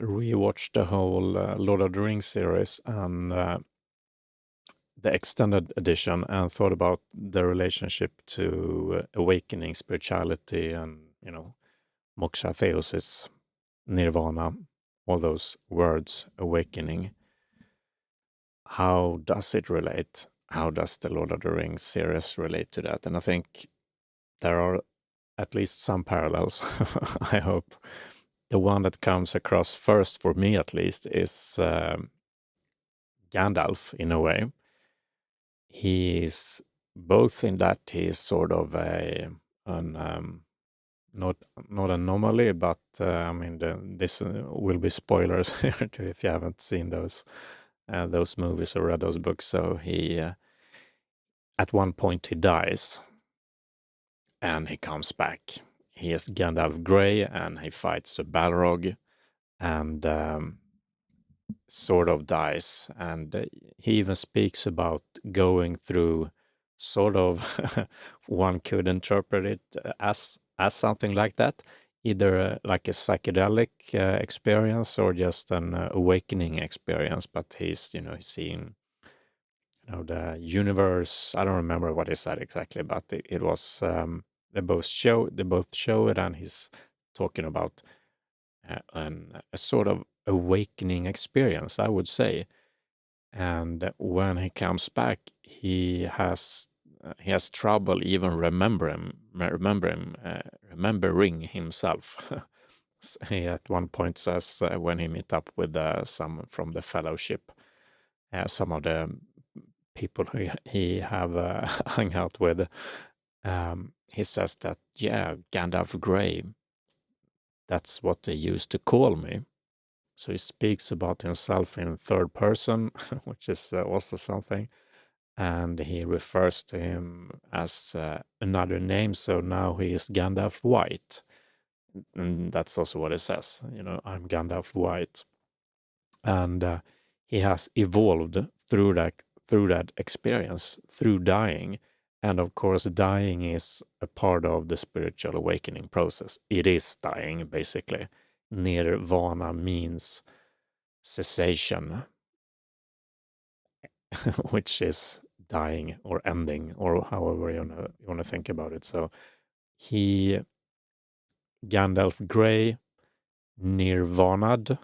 rewatched the whole Lord of the Rings series and the extended edition, and thought about the relationship to awakening, spirituality, and moksha, theosis, nirvana, all those words, awakening. How does it relate? How does the Lord of the Rings series relate to that? And I think there are at least some parallels, I hope. The one that comes across first, for me at least, is Gandalf, in a way. He's both in that he's sort of not anomaly, but this will be spoilers here too if you haven't seen those movies or read those books. So he, at one point, he dies, and he comes back. He is Gandalf Grey, and he fights a Balrog, and sort of dies. And he even speaks about going through sort of, one could interpret it as something like that, either like a psychedelic experience or just an awakening experience. But he's seeing the universe. I don't remember what he said exactly, but it was they both show it, and he's talking about a sort of awakening experience, I would say. And when he comes back, he has trouble even remembering himself. He at one point says, when he meet up with some from the fellowship, some of the people who he have hung out with, he says that, yeah, Gandalf Grey, that's what they used to call me. So he speaks about himself in third person, which is also something. And he refers to him as another name. So now he is Gandalf White. And that's also what it says. I'm Gandalf White. And he has evolved through that experience, through dying. And of course, dying is a part of the spiritual awakening process. It is dying, basically. Nirvana means cessation, which is dying or ending, or however you want to think about it. So Gandalf Grey, nirvanad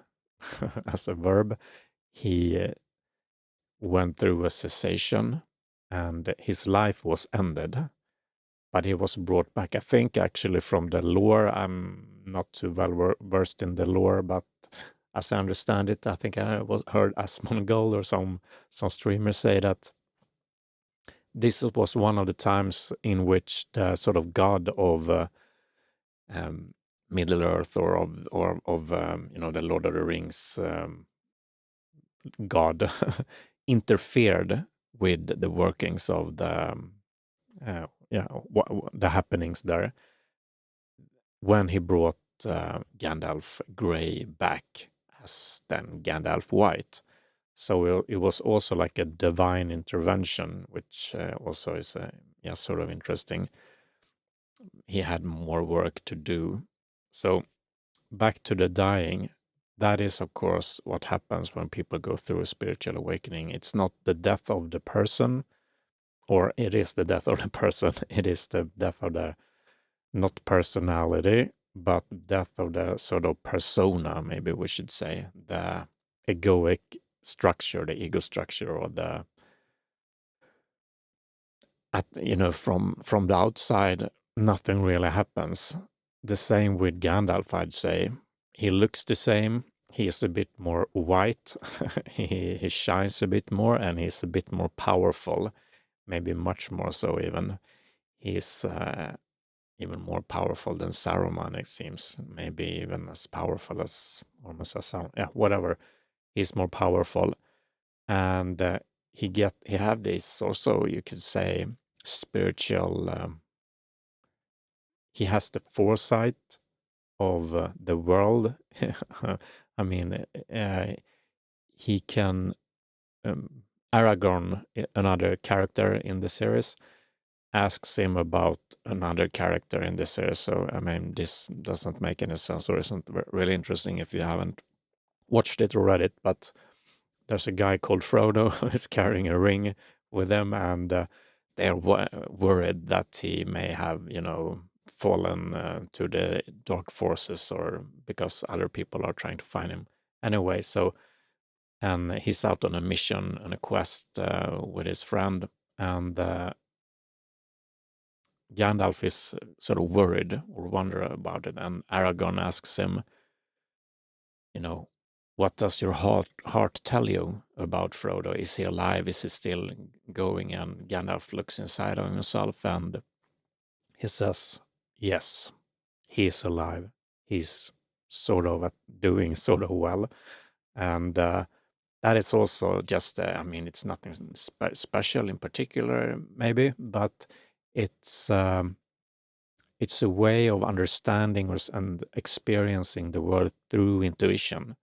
as a verb. He went through a cessation, and his life was ended. But he was brought back, I think, actually from the lore. I'm not too well versed in the lore, but as I understand it, I think I heard Asmongold or some streamers say that this was one of the times in which the sort of god of Middle Earth, or of the Lord of the Rings god, interfered with the workings of the the happenings there, when he brought Gandalf Grey back as then Gandalf White. So it was also like a divine intervention, which also is sort of interesting. He had more work to do. So back to the dying. That is, of course, what happens when people go through a spiritual awakening. It's not the death of the person, or it is the death of the person. It is the death of the, not personality, but death of the sort of persona, maybe we should say, the egoic structure, the ego structure, or from the outside, nothing really happens. The same with Gandalf, I'd say. He looks the same. He's a bit more white. he shines a bit more, and he's a bit more powerful. Maybe much more so even. He's even more powerful than Saruman, it seems. Maybe even as powerful as, almost as Saruman. Yeah, whatever. He's more powerful. And he have this also, you could say, spiritual, he has the foresight of the world. I mean, he can, Aragorn, another character in the series, asks him about another character in the series. So, I mean, this doesn't make any sense, or isn't really interesting if you haven't watched it or read it, but there's a guy called Frodo who is carrying a ring with him, and they're worried that he may have, fallen to the dark forces, or because other people are trying to find him. Anyway, and he's out on a mission, on a quest with his friend, and Gandalf is sort of worried or wonder about it, and Aragorn asks him, what does your heart tell you about Frodo? Is he alive? Is he still going? And Gandalf looks inside of himself and he says, yes, he is alive. He's sort of doing sort of well. And that is also just, it's nothing special in particular, maybe, but it's a way of understanding and experiencing the world through intuition.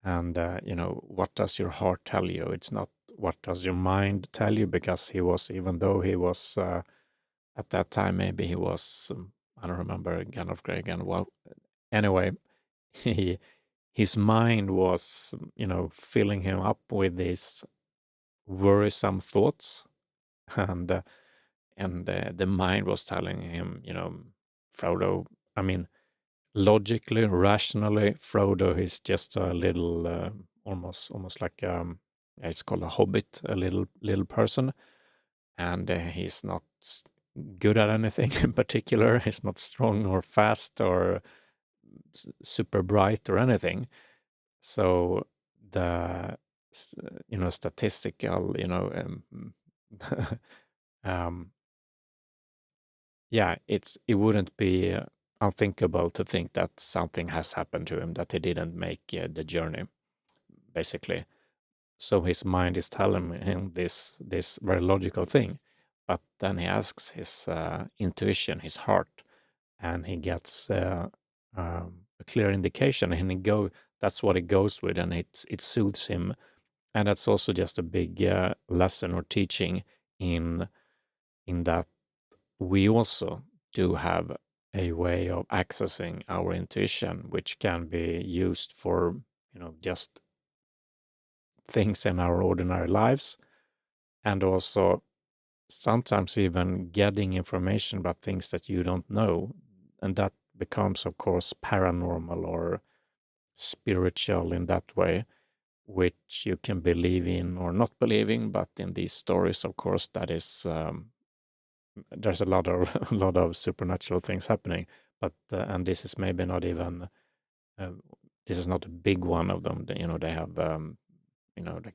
And, what does your heart tell you? It's not what does your mind tell you, because even though he was, at that time, maybe he was, I don't remember, Gandalf Grey again. Well, anyway, his mind was, filling him up with these worrisome thoughts. And the mind was telling him, Frodo, I mean, logically, rationally, Frodo is just a little, almost like it's called a hobbit, a little person, and he's not good at anything in particular. He's not strong or fast or super bright or anything. So the statistical, um, yeah, it wouldn't be unthinkable to think that something has happened to him, that he didn't make the journey, basically. So his mind is telling him this very logical thing, but then he asks his intuition, his heart, and he gets a clear indication, and that's what he goes with, and it soothes him. And that's also just a big lesson or teaching in that we also do have a way of accessing our intuition, which can be used for, just things in our ordinary lives, and also sometimes even getting information about things that you don't know. And that becomes, of course, paranormal or spiritual in that way, which you can believe in or not believe in. But in these stories, of course, that is there's a lot of a lot of supernatural things happening. But and this is maybe not even uh, this is not a big one of them. They have they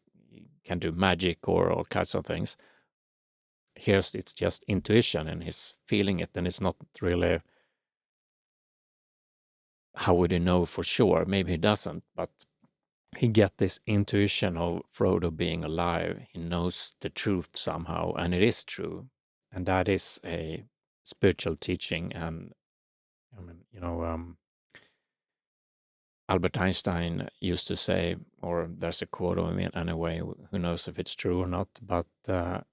can do magic or all kinds of things. Here's it's just intuition, and he's feeling it, and it's not really. How would he know for sure? Maybe he doesn't, but he get this intuition of Frodo being alive. He knows the truth somehow, and it is true. And that is a spiritual teaching. And I mean, Albert Einstein used to say, or there's a quote of him anyway, who knows if it's true or not, but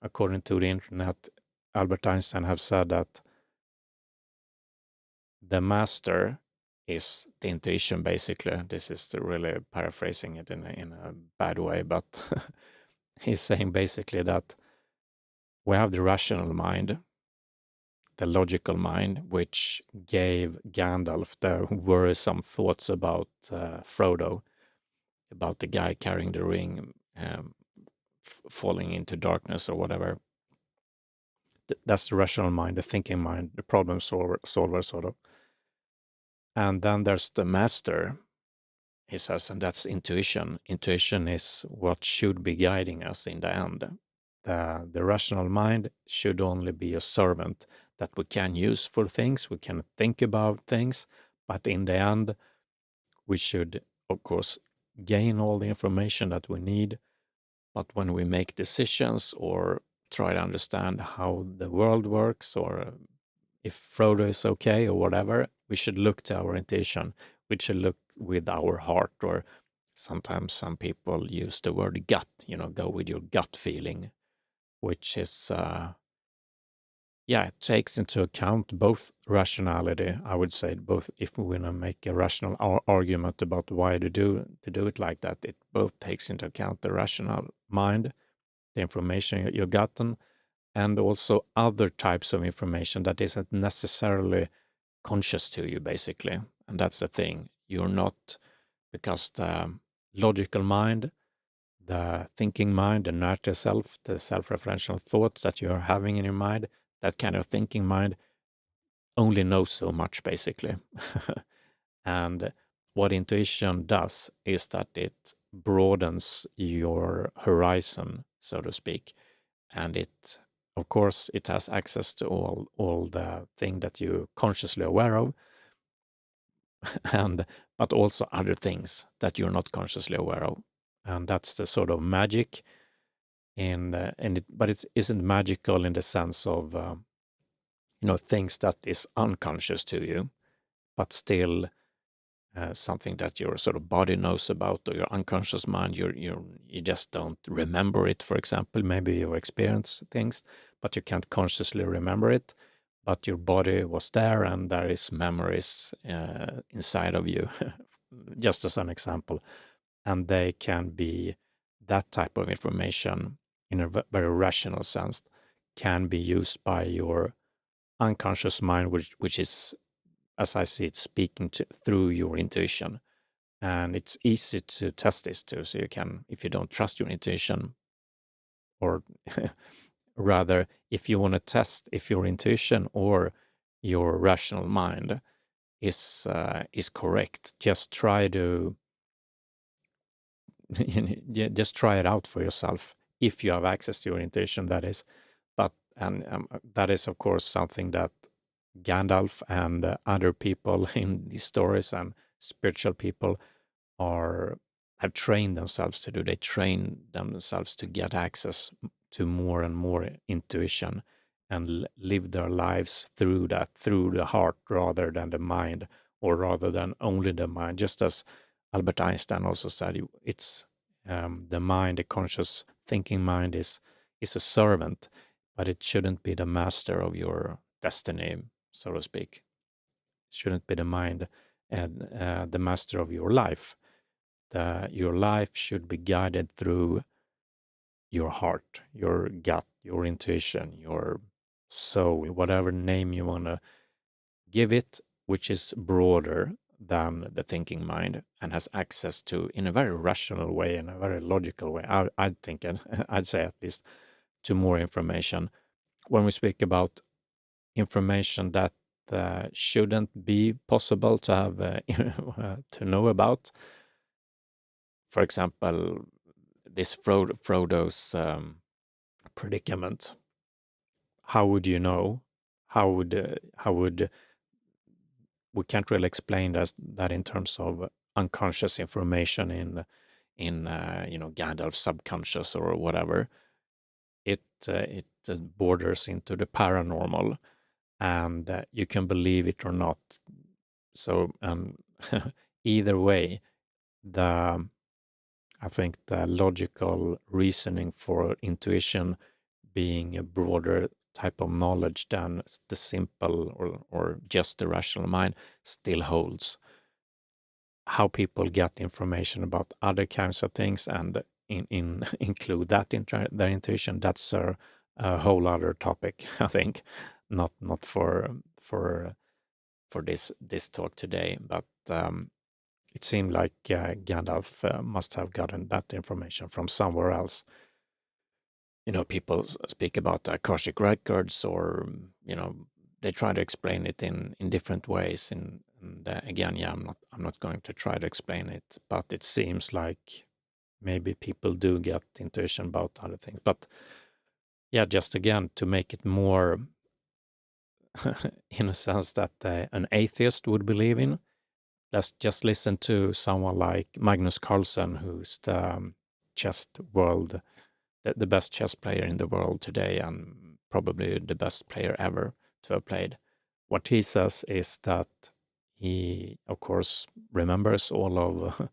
according to the internet, Albert Einstein have said that the master is the intuition, basically. This is really paraphrasing it in a bad way, but he's saying basically that we have the rational mind, the logical mind, which gave Gandalf the worrisome thoughts about Frodo, about the guy carrying the ring, falling into darkness or whatever. That's the rational mind, the thinking mind, the problem solver sort of. And then there's the master, he says, and that's intuition. Intuition is what should be guiding us in the end. The rational mind should only be a servant that we can use for things, we can think about things, but in the end, we should, of course, gain all the information that we need. But when we make decisions or try to understand how the world works, or if Frodo is okay or whatever, we should look to our intuition. We should look with our heart, or sometimes some people use the word gut, go with your gut feeling, which is, it takes into account both rationality. I would say both. If we want to make a rational argument about why to do it like that, it both takes into account the rational mind, the information you've gotten, and also other types of information that isn't necessarily conscious to you, basically. And that's the thing. You're not, because the logical mind, the thinking mind, the narrative self, the self-referential thoughts that you're having in your mind, that kind of thinking mind only knows so much, basically. And what intuition does is that it broadens your horizon, so to speak. And it, of course, it has access to all the thing that you're consciously aware of, but also other things that you're not consciously aware of. And that's the sort of magic but it isn't magical in the sense of things that is unconscious to you, but still something that your sort of body knows about, or your unconscious mind. You just don't remember it. For example, maybe you experience things, but you can't consciously remember it. But your body was there, and there is memories inside of you, just as an example, and they can be that type of information in a very rational sense can be used by your unconscious mind, which is, as I see it, speaking through your intuition. And it's easy to test this too. So you can, if you don't trust your intuition, or rather, if you want to test if your intuition or your rational mind is correct, just try to just try it out for yourself if you have access to your intuition, that is. But that is, of course, something that Gandalf and other people in these stories and spiritual people have trained themselves to do. They train themselves to get access to more and more intuition and live their lives through that, through the heart rather than the mind, or rather than only the mind. Just as Albert Einstein also said, it's the mind, the conscious thinking mind is a servant, but it shouldn't be the master of your destiny, so to speak. It shouldn't be the mind and the master of your life. Your life should be guided through your heart, your gut, your intuition, your soul, whatever name you want to give it, which is broader than the thinking mind and has access to, in a very rational way, in a very logical way, I'd think, and I'd say at least, to more information. When we speak about information that shouldn't be possible to have to know about, for example, this Frodo's predicament. How would you know? How would we can't really explain that in terms of unconscious information in Gandalf's subconscious or whatever. It borders into the paranormal, and you can believe it or not. So either way, I think the logical reasoning for intuition being a broader type of knowledge than the simple or just the rational mind still holds. How people get information about other kinds of things and include that in their intuition, that's a whole other topic, I think. Not for this talk today, but it seemed like Gandalf must have gotten that information from somewhere else. People speak about Akashic records, or they try to explain it in different ways. And again, I'm not going to try to explain it, but it seems like maybe people do get intuition about other things. But yeah, just again to make it more in a sense that an atheist would believe in. Let's just listen to someone like Magnus Carlsen, who's the chess world, the best chess player in the world today, and probably the best player ever to have played. What he says is that he, of course, remembers all of a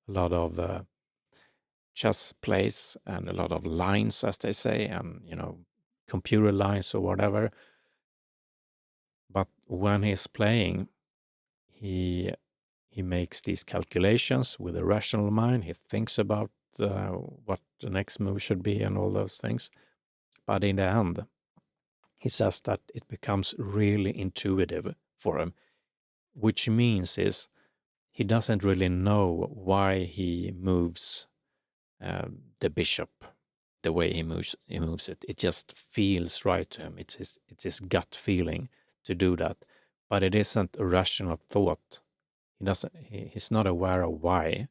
lot of chess plays and a lot of lines, as they say, and computer lines or whatever. But when he's playing, he makes these calculations with a rational mind. He thinks about what the next move should be and all those things. But in the end, he says that it becomes really intuitive for him, which means is he doesn't really know why he moves the bishop the way he moves it. It just feels right to him. It's his gut feeling to do that. But it isn't a rational thought. He's not aware of why.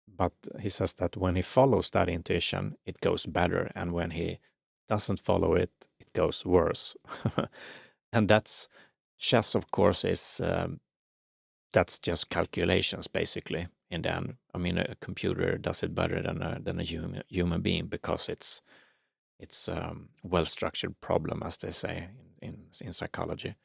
But he says that when he follows that intuition, it goes better. And when he doesn't follow it, it goes worse. And that's chess, of course, is that's just calculations, basically. In the end, I mean, a computer does it better than a human being because it's well-structured problem, as they say in psychology.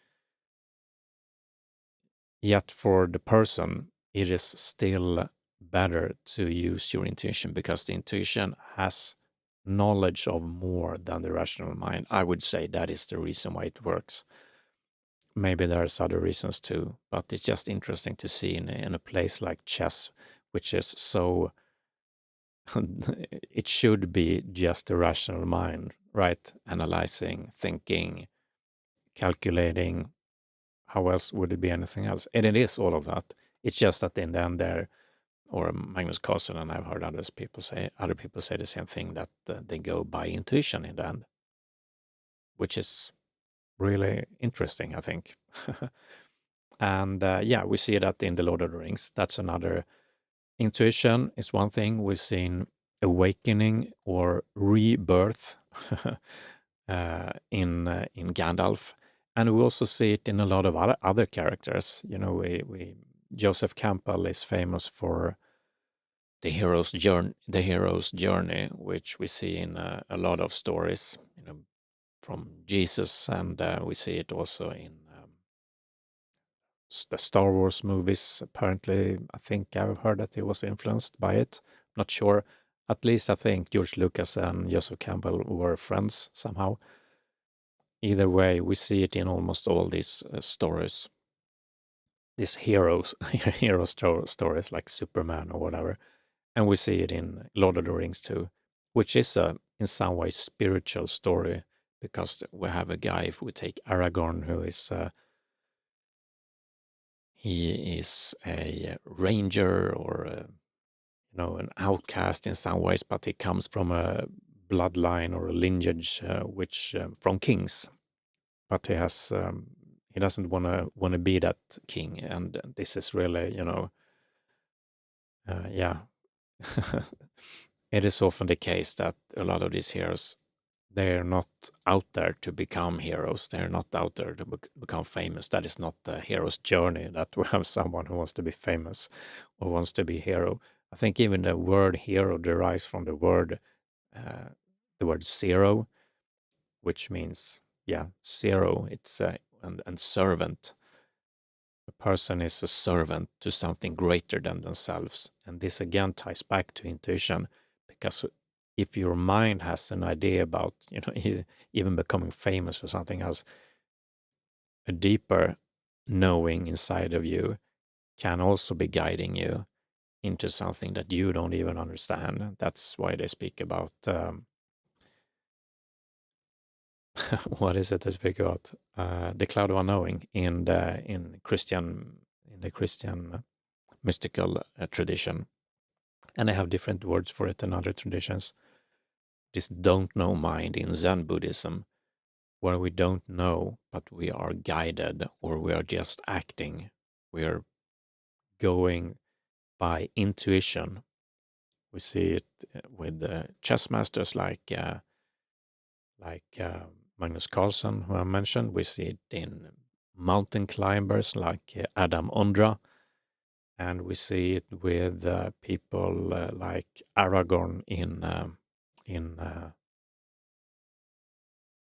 Yet for the person, it is still better to use your intuition because the intuition has knowledge of more than the rational mind. I would say that is the reason why it works. Maybe there's other reasons too, but it's just interesting to see in a place like chess, which is so it should be just a rational mind, right? Analyzing, thinking, calculating. How else would it be anything else? And it is all of that. It's just that in the end there, or Magnus Carlsen, and I've heard other people say the same thing, that they go by intuition in the end, which is really interesting, I think. And yeah, we see that in the Lord of the Rings. That's another. Intuition is one thing. We've seen awakening or rebirth in Gandalf, and we also see it in a lot of other characters. You know, we Joseph Campbell is famous for the hero's journey, which we see in a lot of stories. You know, from Jesus, and we see it also in the Star Wars movies. Apparently, I think I've heard that he was influenced by it. Not sure. At least I think George Lucas and Joseph Campbell were friends somehow. Either way, we see it in almost all these stories. These stories like Superman or whatever. And we see it in Lord of the Rings too, which is in some ways spiritual story, because we have a guy, if we take Aragorn, who is he is a ranger or an outcast in some ways, but he comes from a bloodline or a lineage which from kings. But he doesn't want to be that king, and this is really yeah. It is often the case that a lot of these heroes, they're not out there to become heroes. They're not out there to become famous. That is not the hero's journey, that we have someone who wants to be famous or wants to be a hero. I think even the word hero derives from the word zero, which means, zero. It's and servant. A person is a servant to something greater than themselves. And this again ties back to intuition, because if your mind has an idea about, even becoming famous or something else, a deeper knowing inside of you can also be guiding you into something that you don't even understand. That's why they speak about what is it they speak about? The cloud of unknowing in the Christian mystical tradition, and they have different words for it in other traditions. This don't know mind in Zen Buddhism, where we don't know, but we are guided, or we are just acting. We are going by intuition. We see it with chess masters like Magnus Carlsen, who I mentioned. We see it in mountain climbers like Adam Ondra, and we see it with people like Aragorn in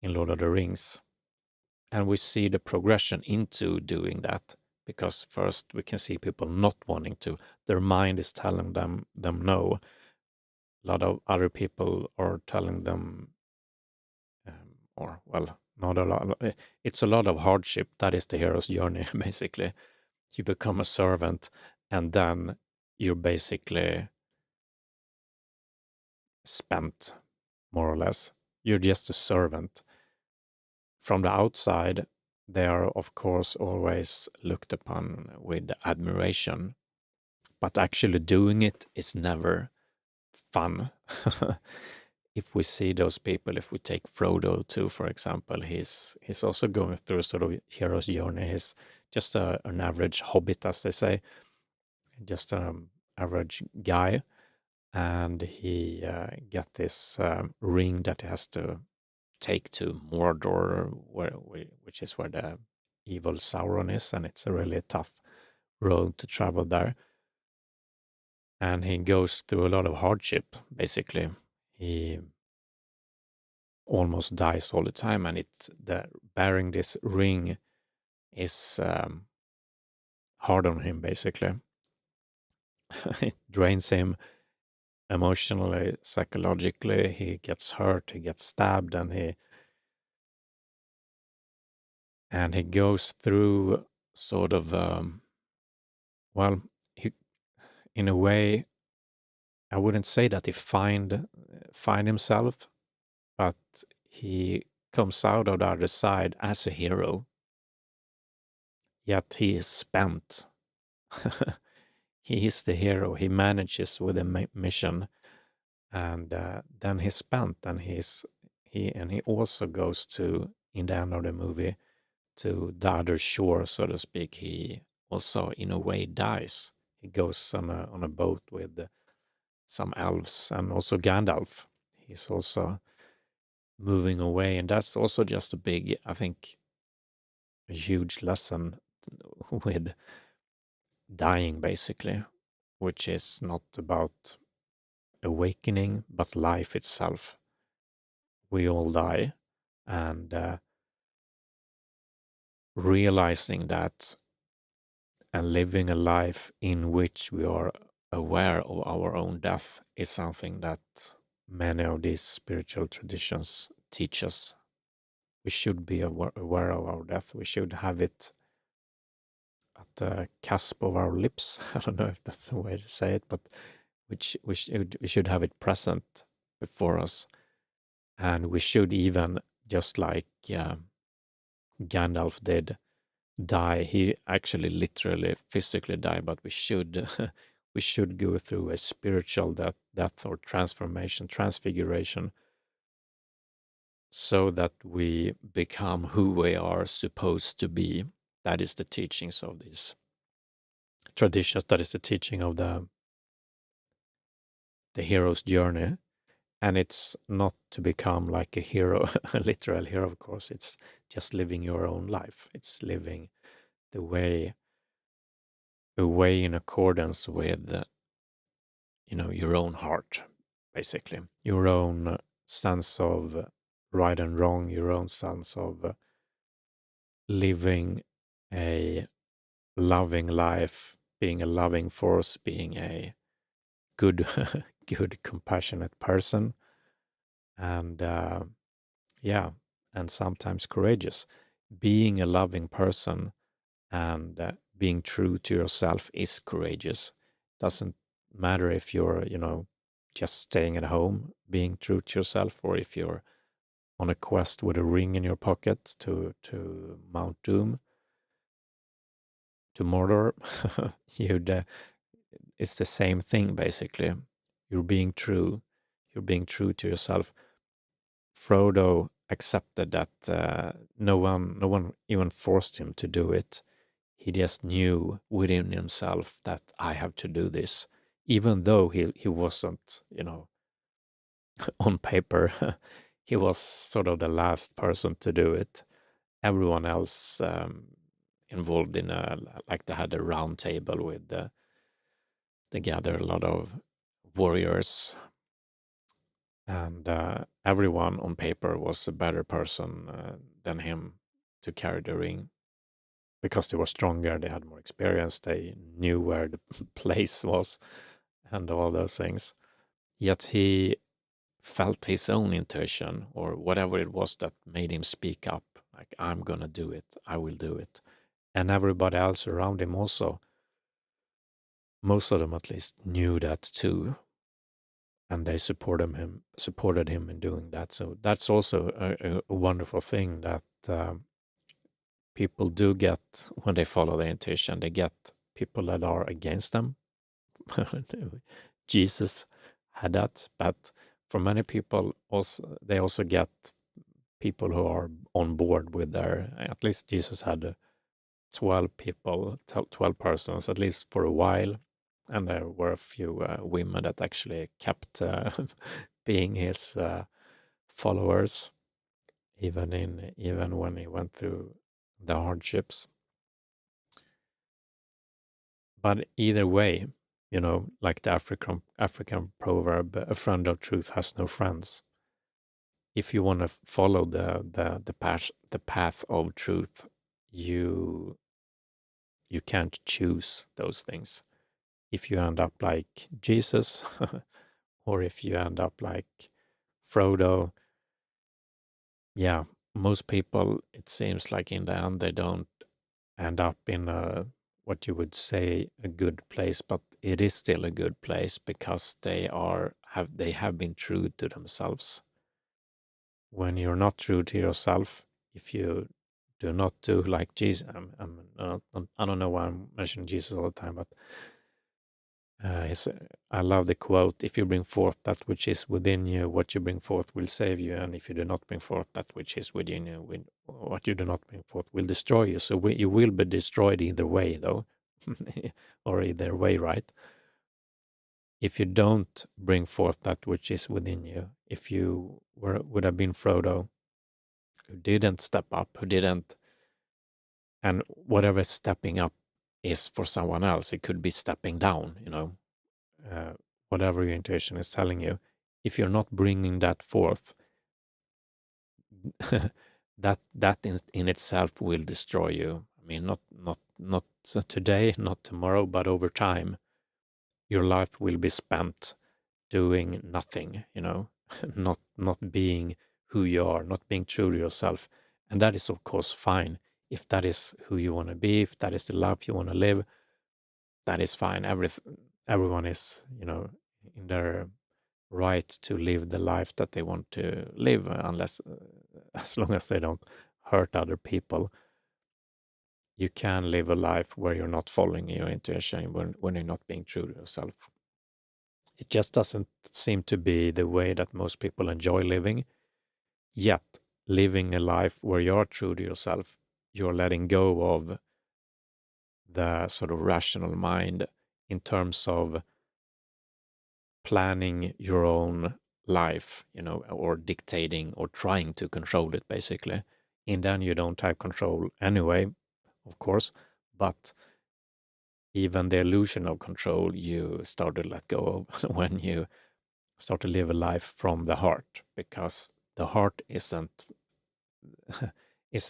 Lord of the Rings. And we see the progression into doing that, because first we can see people not wanting to. Their mind is telling them no. A lot of other people are telling them, not a lot. It's a lot of hardship. That is the hero's journey, basically. You become a servant, and then you're basically spent, more or less. You're just a servant. From the outside, they are, of course, always looked upon with admiration, but actually doing it is never fun. If we see those people, if we take Frodo too, for example, he's also going through a sort of hero's journey. He's just an average hobbit, as they say, just an average guy, and he got this ring that he has to take to Mordor, which is where the evil Sauron is, and it's a really tough road to travel there. And he goes through a lot of hardship, basically. He almost dies all the time, and bearing this ring is hard on him, basically. It drains him emotionally, psychologically. He gets hurt, he gets stabbed, and he goes through sort of well, he, in a way, I wouldn't say that he find himself, but he comes out of the other side as a hero. Yet he is spent. He is the hero. He manages with a mission, and then he's spent. And he also goes to, in the end of the movie, to the other shore, so to speak. He also, in a way, dies. He goes on a boat with some elves, and also Gandalf. He's also moving away, and that's also just a big, I think, a huge lesson with dying, basically, which is not about awakening, but life itself. We all die, and realizing that and living a life in which we are aware of our own death is something that many of these spiritual traditions teach us. We should be aware of our death. We should have it at the cusp of our lips. I don't know if that's the way to say it, but we should have it present before us. And we should even, just like Gandalf did, die. He actually literally physically died, but we should we should go through a spiritual death or transfiguration, so that we become who we are supposed to be. That is the teachings of these traditions. That is the teaching of the hero's journey. And it's not to become like a hero, a literal hero, of course. It's just living your own life. It's living the way, a way in accordance with, your own heart, basically. Your own sense of right and wrong, your own sense of living a loving life, being a loving force, being a good, good, compassionate person, and and sometimes courageous. Being a loving person and being true to yourself is courageous. Doesn't matter if you're, just staying at home, being true to yourself, or if you're on a quest with a ring in your pocket to Mount Doom, to Mordor. It's the same thing, basically. You're being true. You're being true to yourself. Frodo accepted that no one even forced him to do it. He just knew within himself that I have to do this, even though he wasn't, on paper. He was sort of the last person to do it. Everyone else involved in like they had a round table with they gathered a lot of warriors, and everyone on paper was a better person than him to carry the ring, because they were stronger, they had more experience, they knew where the place was, and all those things. Yet he felt his own intuition, or whatever it was that made him speak up like, I'm gonna do it, I will do it. And everybody else around him also, most of them at least, knew that too, and they supported him in doing that. So that's also a wonderful thing that people do get when they follow their intuition. They get people that are against them. Jesus had that, but for many people, also they also get people who are on board with their. At least Jesus had 12 people, 12 persons, at least for a while. And there were a few women that actually kept being his followers, even when he went through the hardships. But either way, like the African proverb, a friend of truth has no friends. If you want to follow the path of truth, you can't choose those things. If you end up like Jesus, or if you end up like Frodo, yeah, most people, it seems like in the end, they don't end up in what you would say a good place, but it is still a good place because they have been true to themselves. When you're not true to yourself, if you do not do like Jesus, I don't know why I'm mentioning Jesus all the time, but I love the quote, if you bring forth that which is within you, what you bring forth will save you. And if you do not bring forth that which is within you, what you do not bring forth will destroy you. So you will be destroyed either way, though, or either way, right? If you don't bring forth that which is within you, if you would have been Frodo, who didn't step up, and whatever stepping up is for someone else, it could be stepping down, whatever your intuition is telling you, if you're not bringing that forth, that in itself will destroy you. I mean, not today, not tomorrow, but over time, your life will be spent doing nothing. Not being who you are, not being true to yourself, and that is of course fine. If that is who you want to be, if that is the life you want to live, that is fine. Everyone is, in their right to live the life that they want to live, unless, as long as they don't hurt other people. You can live a life where you're not following your intuition, when you're not being true to yourself. It just doesn't seem to be the way that most people enjoy living. Yet, living a life where you're true to yourself, you're letting go of the sort of rational mind in terms of planning your own life, or dictating or trying to control it, basically. And then you don't have control anyway, of course, but even the illusion of control you start to let go of when you start to live a life from the heart, because the heart isn't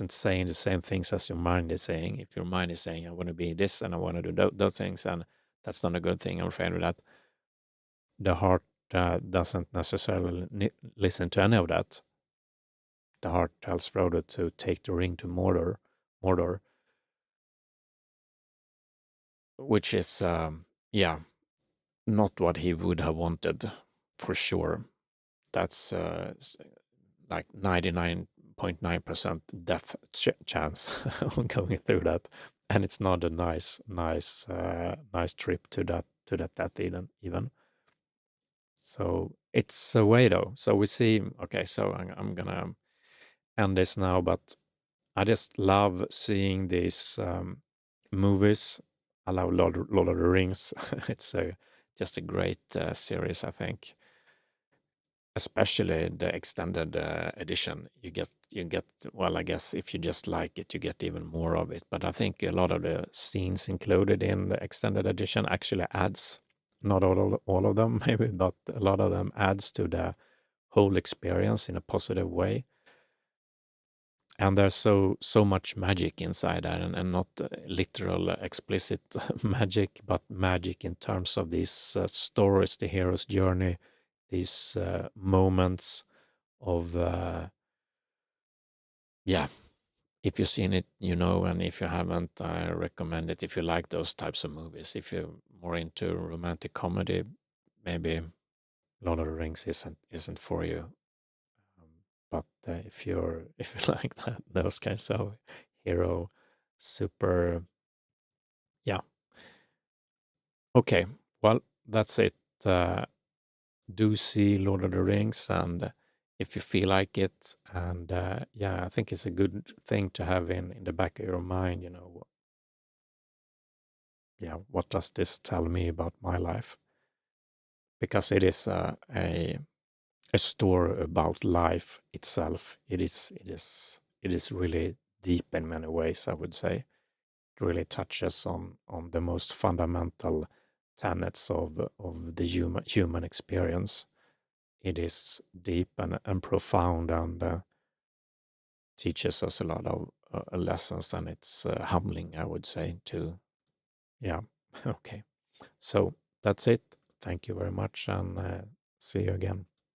saying the same things as your mind is saying. If your mind is saying, I want to be this and I want to do those things, and that's not a good thing, I'm afraid of that. The heart doesn't necessarily listen to any of that. The heart tells Frodo to take the ring to Mordor, which is, not what he would have wanted, for sure. That's like 99.9% death chance on going through that, and it's not a nice trip to that death even. So it's a way, though. So we see. Okay, so I'm gonna end this now, but I just love seeing these movies. I love Lord of the Rings. It's just a great series, I think. Especially the extended edition. You get, well, I guess if you just like it, you get even more of it. But I think a lot of the scenes included in the extended edition actually adds, not all of them maybe, but a lot of them adds to the whole experience in a positive way. And there's so much magic inside that, and not literal explicit magic, but magic in terms of these stories, the hero's journey, these moments of if you've seen it, you know, and if you haven't, I recommend it. If you like those types of movies, if you're more into romantic comedy, maybe Lord of the Rings isn't for you. But if you like those kinds of hero, super, yeah. Okay, well, that's it. Do see Lord of the Rings, and if you feel like it, and yeah, I think it's a good thing to have in the back of your mind. You know, yeah, what does this tell me about my life? Because it is a story about life itself. It is really deep in many ways, I would say. It really touches on the most fundamental tenets of the human experience. It is deep and profound, and teaches us a lot of lessons, and it's humbling, I would say, too. Yeah. Okay. So that's it. Thank you very much, and see you again.